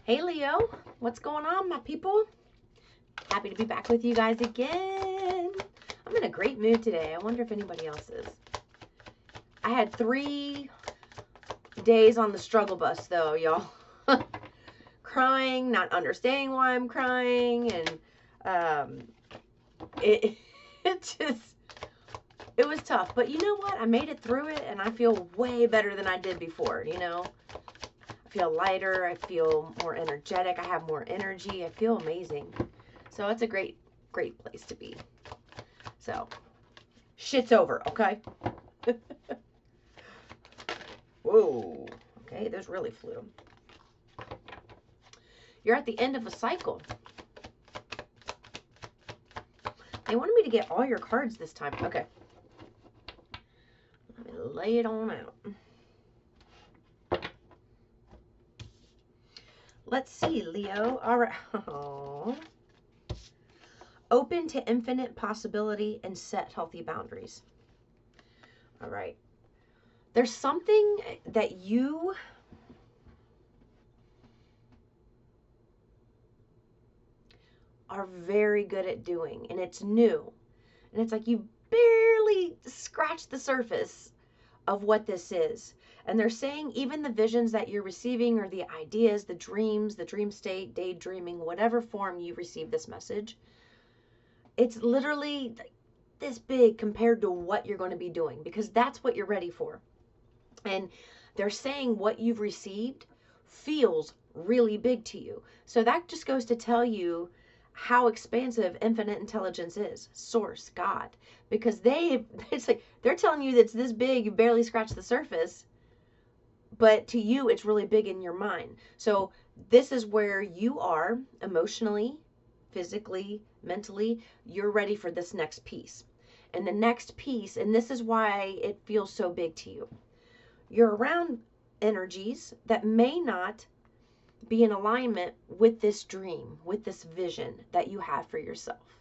Hey Leo, what's going on, my people? Happy to be back with you guys again. I'm in a great mood today. I wonder if anybody else is. I had 3 days on the struggle bus though, y'all. Crying, not understanding why I'm crying, and it was tough. But you know what? I made it through it, and I feel way better than I did before, you know? I feel lighter. I feel more energetic. I have more energy. I feel amazing. So it's a great place to be. So, shit's over, okay? Whoa. Okay, those really flew. You're at the end of a cycle. They wanted me to get all your cards this time. Okay. Let me lay it on out. Let's see, Leo. All right. Oh. Open to infinite possibility and set healthy boundaries. All right. There's something that you are very good at doing, and it's new. And it's like you barely scratched the surface of what this is. And they're saying even the visions that you're receiving, or the ideas, the dreams, the dream state, daydreaming, whatever form you receive this message, it's literally this big compared to what you're going to be doing, because that's what you're ready for. And they're saying what you've received feels really big to you. So that just goes to tell you how expansive infinite intelligence is, source, God, because it's like they're telling you that it's this big, you barely scratch the surface, but to you it's really big in your mind. So this is where you are emotionally, physically, mentally. You're ready for this next piece. And the next piece, and this is why it feels so big to you, you're around energies that may not be in alignment with this dream, with this vision that you have for yourself.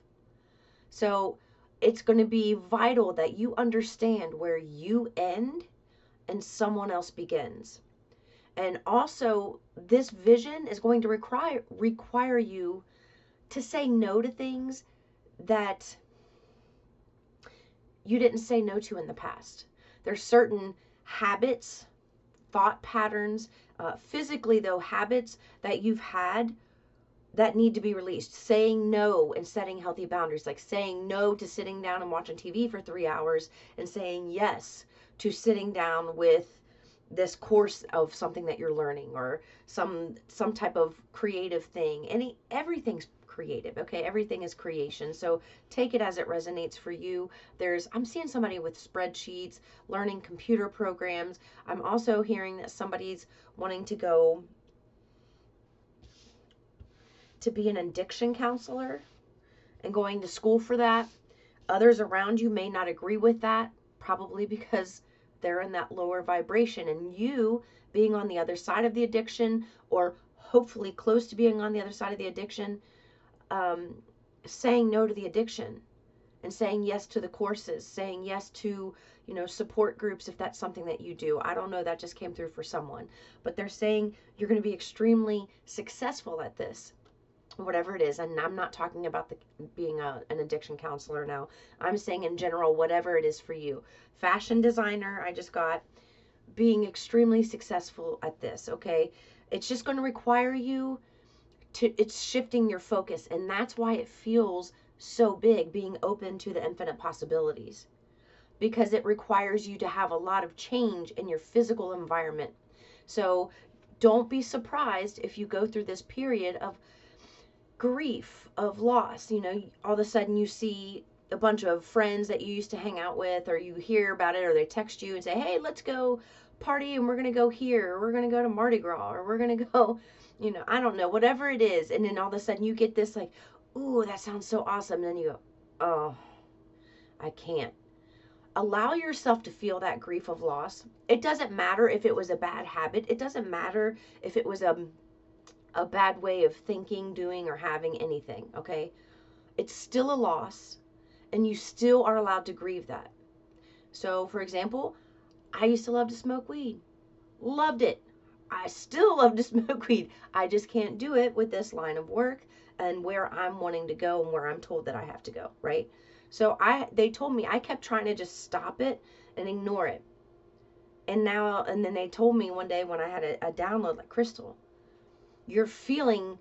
So it's going to be vital that you understand where you end and someone else begins. And also, this vision is going to require you to say no to things that you didn't say no to in the past. There's certain habits, thought patterns, physically though, habits that you've had that need to be released. Saying no and setting healthy boundaries, like saying no to sitting down and watching TV for 3 hours, and saying yes to sitting down with this course of something that you're learning, or some type of creative thing. Everything's creative, okay? Everything is creation. So take it as it resonates for you. I'm seeing somebody with spreadsheets, learning computer programs. I'm also hearing that somebody's wanting to go to be an addiction counselor and going to school for that. Others around you may not agree with that, probably because they're in that lower vibration, and you being on the other side of the addiction, or hopefully close to being on the other side of the addiction, saying no to the addiction and saying yes to the courses, saying yes to, support groups if that's something that you do. I don't know, that just came through for someone. But they're saying you're going to be extremely successful at this, whatever it is. And I'm not talking about being an addiction counselor now. I'm saying in general, whatever it is for you. Fashion designer, I just got, being extremely successful at this, okay? It's just going to require you it's shifting your focus, and that's why it feels so big, being open to the infinite possibilities, because it requires you to have a lot of change in your physical environment. So don't be surprised if you go through this period of grief, of loss. All of a sudden you see a bunch of friends that you used to hang out with, or you hear about it, or they text you and say, hey, let's go party, and we're going to go here, or we're going to go to Mardi Gras, or we're going to go, I don't know, whatever it is. And then all of a sudden you get this like, ooh, that sounds so awesome. And then you go, oh, I can't. Allow yourself to feel that grief of loss. It doesn't matter if it was a bad habit. It doesn't matter if it was a bad way of thinking, doing, or having anything, okay? It's still a loss, and you still are allowed to grieve that. So, for example, I used to love to smoke weed. Loved it. I still love to smoke weed. I just can't do it with this line of work and where I'm wanting to go and where I'm told that I have to go, right? So they told me, I kept trying to just stop it and ignore it. And then they told me one day when I had a download, like, Crystal, you're feeling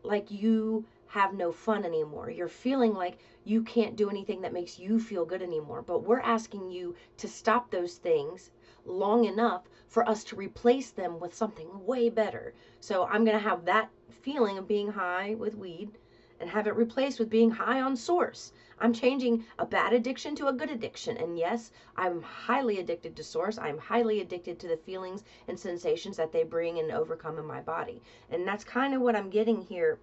like you have no fun anymore. You're feeling like you can't do anything that makes you feel good anymore. But we're asking you to stop those things long enough for us to replace them with something way better. So I'm going to have that feeling of being high with weed and have it replaced with being high on source. I'm changing a bad addiction to a good addiction. And yes, I'm highly addicted to source. I'm highly addicted to the feelings and sensations that they bring and overcome in my body. And that's kind of what I'm getting here.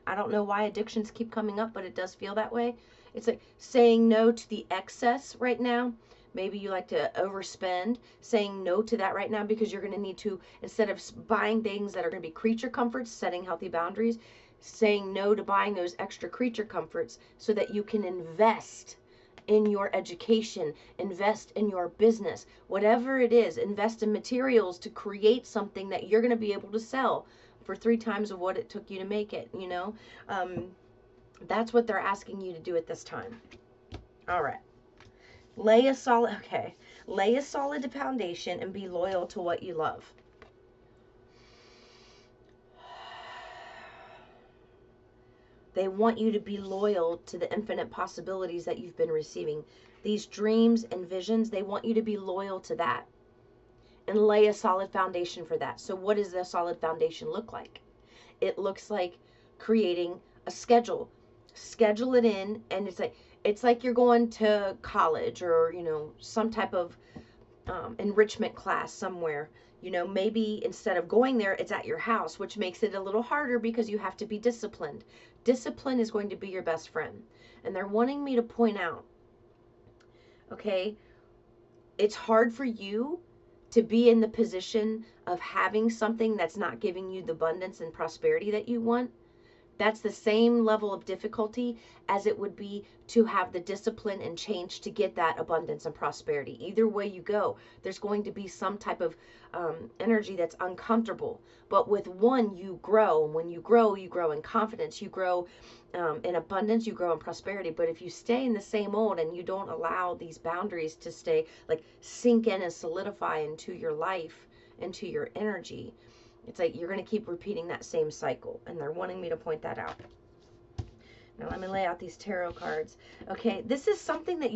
I don't know why addictions keep coming up, but it does feel that way. It's like saying no to the excess right now. Maybe you like to overspend, saying no to that right now because you're going to need to, instead of buying things that are going to be creature comforts, setting healthy boundaries, saying no to buying those extra creature comforts so that you can invest in your education, invest in your business, whatever it is, invest in materials to create something that you're going to be able to sell for 3 times of what it took you to make it, you know? That's what they're asking you to do at this time. All right. Lay a solid foundation and be loyal to what you love. They want you to be loyal to the infinite possibilities that you've been receiving. These dreams and visions, they want you to be loyal to that and lay a solid foundation for that. So what does a solid foundation look like? It looks like creating a schedule. Schedule it in, and it's like you're going to college or, you know, some type of enrichment class somewhere. You know, maybe instead of going there, it's at your house, which makes it a little harder because you have to be disciplined. Discipline is going to be your best friend. And they're wanting me to point out, okay, it's hard for you to be in the position of having something that's not giving you the abundance and prosperity that you want. That's the same level of difficulty as it would be to have the discipline and change to get that abundance and prosperity. Either way you go, there's going to be some type of energy that's uncomfortable. But with one, you grow. And when you grow in confidence. You grow in abundance. You grow in prosperity. But if you stay in the same old and you don't allow these boundaries to stay, like, sink in and solidify into your life, into your energy, it's like you're going to keep repeating that same cycle, and they're wanting me to point that out. Now let me lay out these tarot cards. Okay, this is something that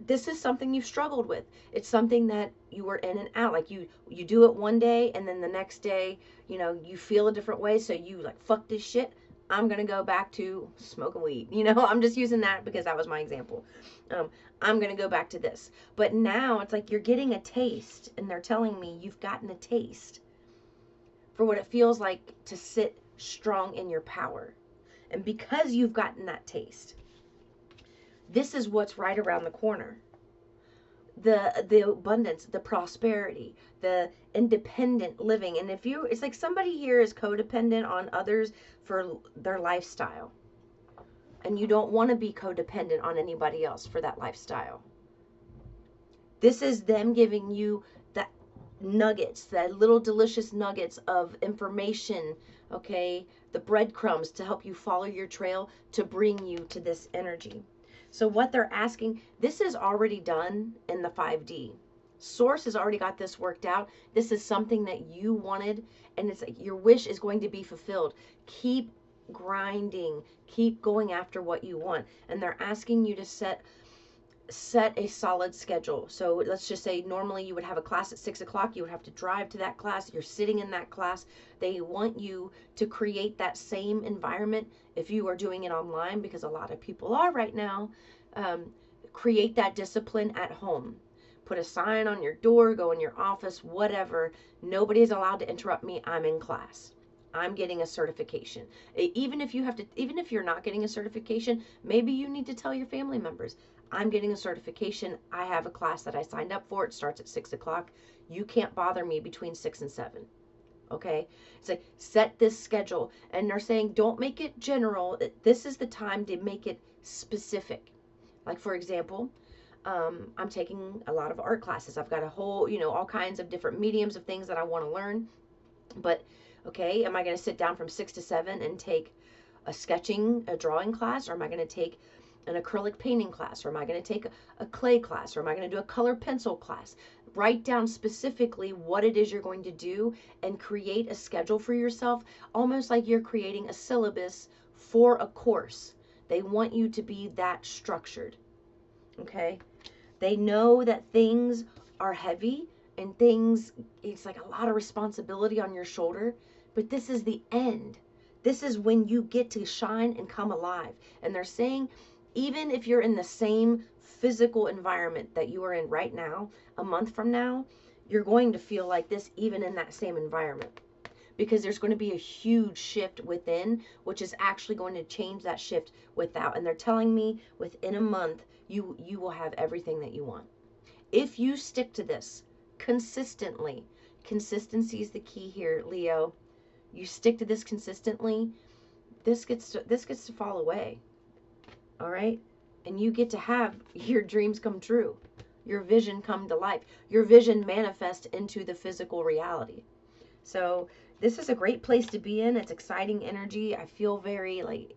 this is something you've struggled with. It's something that you were in and out. Like you do it one day, and then the next day, you know, you feel a different way, so you like, fuck this shit. I'm going to go back to smoking weed. You know, I'm just using that because that was my example. I'm going to go back to this. But now it's like you're getting a taste, and they're telling me you've gotten a taste for what it feels like to sit strong in your power. And because you've gotten that taste, this is what's right around the corner. The abundance, the prosperity, the independent living. And it's like somebody here is codependent on others for their lifestyle. And you don't want to be codependent on anybody else for that lifestyle. This is them giving you that nuggets, that little delicious nuggets of information, okay, the breadcrumbs to help you follow your trail to bring you to this energy. So what they're asking, this is already done in the 5D. Source has already got this worked out. This is something that you wanted, and it's like your wish is going to be fulfilled. Keep grinding, keep going after what you want. And they're asking you to set a solid schedule. So let's just say normally you would have a class at 6 o'clock. You would have to drive to that class. You're sitting in that class. They want you to create that same environment if you are doing it online, because a lot of people are right now. Create that discipline at home. Put a sign on your door, go in your office, whatever. Nobody is allowed to interrupt me. I'm in class. I'm getting a certification. Even if you're not getting a certification, maybe you need to tell your family members, I'm getting a certification. I have a class that I signed up for. It starts at 6 o'clock. You can't bother me between 6 and 7. Okay? It's like, set this schedule. And they're saying, don't make it general. This is the time to make it specific. Like, for example, I'm taking a lot of art classes. I've got a whole, all kinds of different mediums of things that I want to learn. But okay, am I going to sit down from 6 to 7 and take a drawing class, or am I going to take an acrylic painting class, or am I going to take a clay class, or am I going to do a color pencil class? Write down specifically what it is you're going to do and create a schedule for yourself, almost like you're creating a syllabus for a course. They want you to be that structured. Okay? They know that things are heavy and it's like a lot of responsibility on your shoulder, but this is the end. This is when you get to shine and come alive. And they're saying, even if you're in the same physical environment that you are in right now, a month from now, you're going to feel like this even in that same environment. Because there's going to be a huge shift within, which is actually going to change that shift without. And they're telling me within a month, you will have everything that you want. If you stick to this consistently, consistency is the key here, Leo. You stick to this consistently, this gets to fall away. All right? And you get to have your dreams come true. Your vision come to life. Your vision manifest into the physical reality. So this is a great place to be in. It's exciting energy. I feel very like,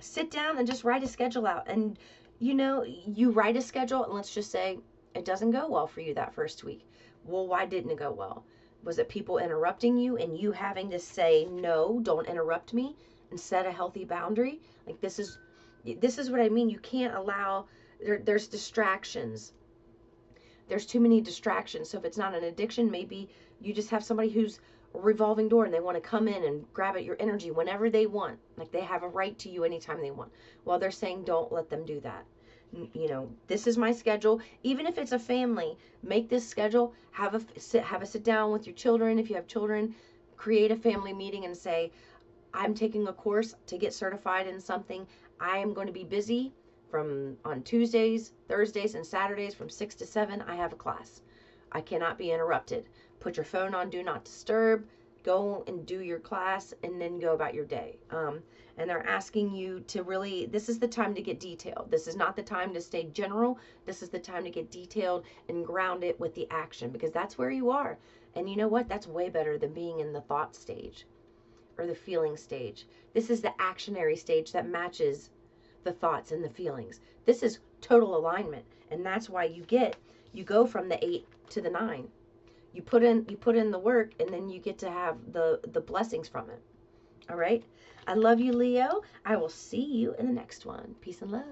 sit down and just write a schedule out. And, you write a schedule and let's just say it doesn't go well for you that first week. Well, why didn't it go well? Was it people interrupting you and you having to say, no, don't interrupt me, and set a healthy boundary? Like this is what I mean. You can't allow, there's distractions. There's too many distractions. So if it's not an addiction, maybe you just have somebody who's a revolving door and they want to come in and grab at your energy whenever they want. Like they have a right to you anytime they want. Well, they're saying don't let them do that. This is my schedule. Even if it's a family, make this schedule. Have a sit down with your children. If you have children, create a family meeting and say, I'm taking a course to get certified in something. I am going to be busy on Tuesdays, Thursdays, and Saturdays from 6 to 7. I have a class. I cannot be interrupted. Put your phone on do not disturb. Go and do your class and then go about your day. And they're asking you to really, this is the time to get detailed. This is not the time to stay general. This is the time to get detailed and ground it with the action, because that's where you are. And you know what? That's way better than being in the thought stage or the feeling stage. This is the actionary stage that matches the thoughts and the feelings. This is total alignment. And that's why you go from the 8 to the 9. You put in the work, and then you get to have the blessings from it. All right? I love you, Leo. I will see you in the next one. Peace and love.